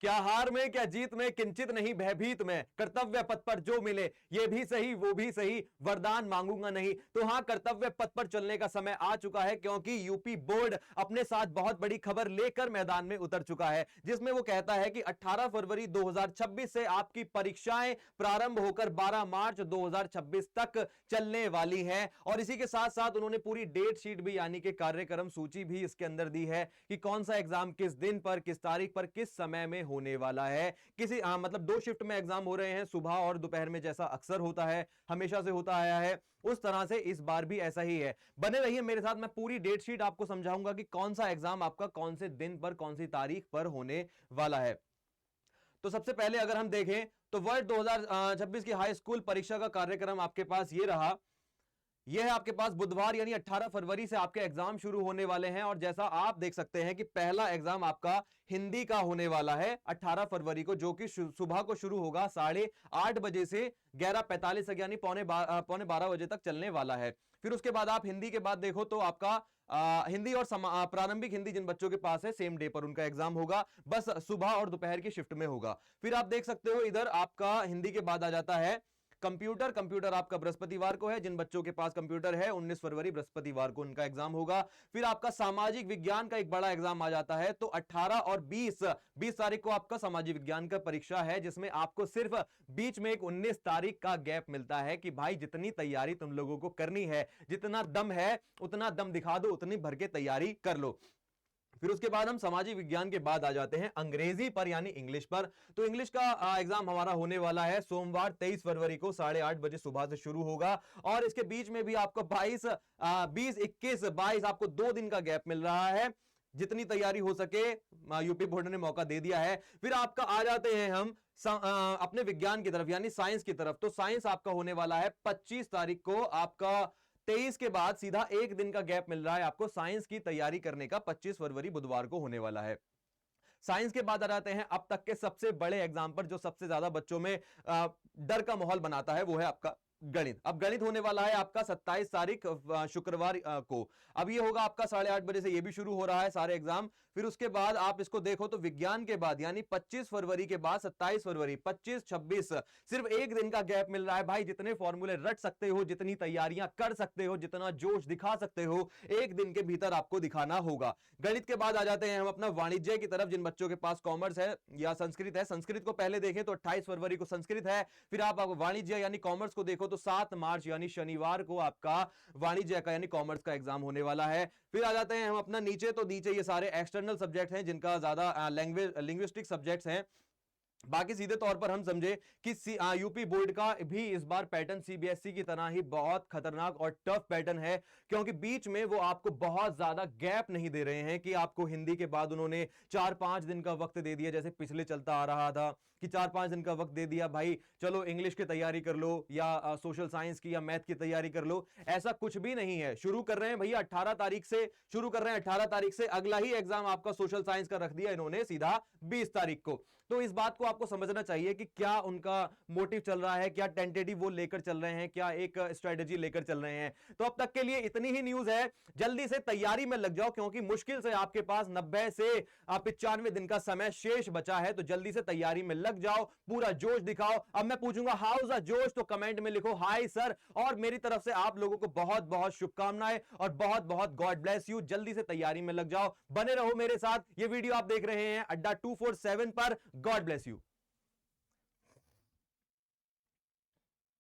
क्या हार में क्या जीत में किंचित नहीं भयभीत में, कर्तव्य पथ पर जो मिले ये भी सही वो भी सही, वरदान मांगूंगा नहीं। तो हां, कर्तव्य पथ पर चलने का समय आ चुका है, क्योंकि यूपी बोर्ड अपने साथ बहुत बड़ी खबर लेकर मैदान में उतर चुका है, जिसमें वो कहता है कि 18 फरवरी 2026 से आपकी परीक्षाएं प्रारंभ होकर 12 मार्च 2026 तक चलने वाली हैं। और इसी के साथ साथ उन्होंने पूरी डेट शीट भी यानी कि कार्यक्रम सूची भी इसके अंदर दी है कि कौन सा एग्जाम किस दिन पर, किस तारीख पर, किस समय में होने वाला है। किसी मतलब 2 शिफ्ट में एग्जाम हो रहे हैं, सुबह और दोपहर में, जैसा अक्सर होता है, हमेशा से होता आया है, उस तरह से इस बार भी ऐसा ही है। बने रहिए मेरे साथ, मैं पूरी डेट शीट आपको समझाऊंगा कि कौन सा एग्जाम आपका कौन से दिन पर, कौन सी तारीख पर होने वाला है। तो सबसे पहले अगर हम देखें तो वर्ष 2026 की हाई स्कूल परीक्षा का कार्यक्रम आपके पास ये रहा। यह है आपके पास बुधवार यानी 18 फरवरी से आपके एग्जाम शुरू होने वाले हैं। और जैसा आप देख सकते हैं कि पहला एग्जाम आपका हिंदी का होने वाला है 18 फरवरी को, जो कि सुबह को शुरू होगा 8:30 बजे से 11:45 तक यानी पौने 12 बजे तक चलने वाला है। फिर उसके बाद आप हिंदी के बाद देखो तो आपका हिंदी और प्रारंभिक हिंदी जिन बच्चों के पास है सेम डे पर उनका एग्जाम होगा, बस सुबह और दोपहर की शिफ्ट में होगा। फिर आप देख सकते हो इधर आपका हिंदी के बाद आ जाता है कंप्यूटर आपका बृहस्पतिवार को है, जिन बच्चों के पास कंप्यूटर है 19 फरवरी बृहस्पतिवार को उनका एग्जाम होगा। फिर आपका सामाजिक विज्ञान का एक बड़ा एग्जाम आ जाता है, तो 18 और 20 तारीख को आपका सामाजिक विज्ञान का परीक्षा है, जिसमें आपको सिर्फ बीच में एक 19 तारीख का गैप मिलता है कि भाई जितनी तैयारी तुम लोगों को करनी है, जितना दम है उतना दम दिखा दो, उतनी भर के तैयारी कर लो। फिर उसके बाद हम सामाजिक विज्ञान के बाद आ जाते हैं अंग्रेजी पर यानी इंग्लिश पर। तो इंग्लिश का एग्जाम हमारा होने वाला है सोमवार 23 फरवरी को 8:30 बजे सुबह से शुरू होगा। और इसके बीच में भी आपको 20, 21, 22 आपको 2 दिन का गैप मिल रहा है, जितनी तैयारी हो सके यूपी बोर्ड ने मौका दे दिया है। फिर आपका आ जाते हैं हम अपने विज्ञान की तरफ यानी साइंस की तरफ। तो साइंस आपका होने वाला है 25 तारीख को, आपका 23 के बाद सीधा एक दिन का गैप मिल रहा है आपको साइंस की तैयारी करने का, 25 फरवरी बुधवार को होने वाला है। साइंस के बाद आ जाते हैं अब तक के सबसे बड़े एग्जाम पर, जो सबसे ज्यादा बच्चों में डर का माहौल बनाता है, वो है आपका गणित। अब गणित होने वाला है आपका 27 तारीख शुक्रवार को। अब ये होगा आपका 8:30 बजे से, ये भी शुरू हो रहा है सारे एग्जाम। फिर उसके बाद आप इसको देखो तो विज्ञान के बाद यानी 25 फरवरी के बाद 27 फरवरी, 25, 26 सिर्फ एक दिन का गैप मिल रहा है। भाई जितने फॉर्मूले रट सकते हो, जितनी तैयारियां कर सकते हो, जितना जोश दिखा सकते हो, एक दिन के भीतर आपको दिखाना होगा। गणित के बाद आ जाते हैं हम अपना वाणिज्य की तरफ, जिन बच्चों के पास कॉमर्स है या संस्कृत है। संस्कृत को पहले देखें तो 28 फरवरी को संस्कृत है। फिर आप वाणिज्य यानी कॉमर्स को देखो तो 7 मार्च यानी शनिवार को आपका वाणिज्य का यानी कॉमर्स का एग्जाम होने वाला है। फिर आ जाते हैं हम अपना नीचे, तो नीचे ये सारे एक्सटर्नल सब्जेक्ट हैं जिनका ज्यादा लिंग्विस्टिक सब्जेक्ट्स हैं। बाकी सीधे तौर पर हम समझे कि यूपी बोर्ड का भी इस बार पैटर्न सीबीएसई की तरह ही बहुत खतरनाक और टफ पैटर्न है, क्योंकि बीच में वो आपको बहुत ज्यादा गैप नहीं दे रहे हैं कि आपको हिंदी के बाद उन्होंने 4-5 दिन का वक्त दे दिया, जैसे पिछले चलता आ रहा था कि 4-5 दिन का वक्त दे दिया, भाई चलो इंग्लिश की तैयारी कर लो या सोशल साइंस की या मैथ की तैयारी कर लो। ऐसा कुछ भी नहीं है, शुरू कर रहे हैं भैया 18 तारीख से शुरू कर रहे हैं। 18 तारीख से अगला ही एग्जाम आपका सोशल साइंस का रख दिया इन्होंने सीधा 20 तारीख को। तो इस बात को आपको समझना चाहिए कि क्या उनका मोटिव चल रहा है, क्या टेंटेटिव वो लेकर चल रहे हैं, क्या एक स्ट्रेटजी लेकर चल रहे हैं। तो अब तक के लिए इतनी ही न्यूज है, जल्दी से तैयारी में लग जाओ, क्योंकि मुश्किल से आपके पास 90 से 95 दिन का समय शेष बचा है। तो जल्दी से तैयारी में लग जाओ, पूरा जोश दिखाओ। अब मैं पूछूंगा हाउ इज द जोश, तो कमेंट में लिखो हाय सर। और मेरी तरफ से आप लोगों को बहुत बहुत शुभकामनाएं और बहुत बहुत गॉड ब्लेस यू। जल्दी से तैयारी में लग जाओ, बने रहो मेरे साथ। ये वीडियो आप देख रहे हैं अड्डा 247 पर। God bless you.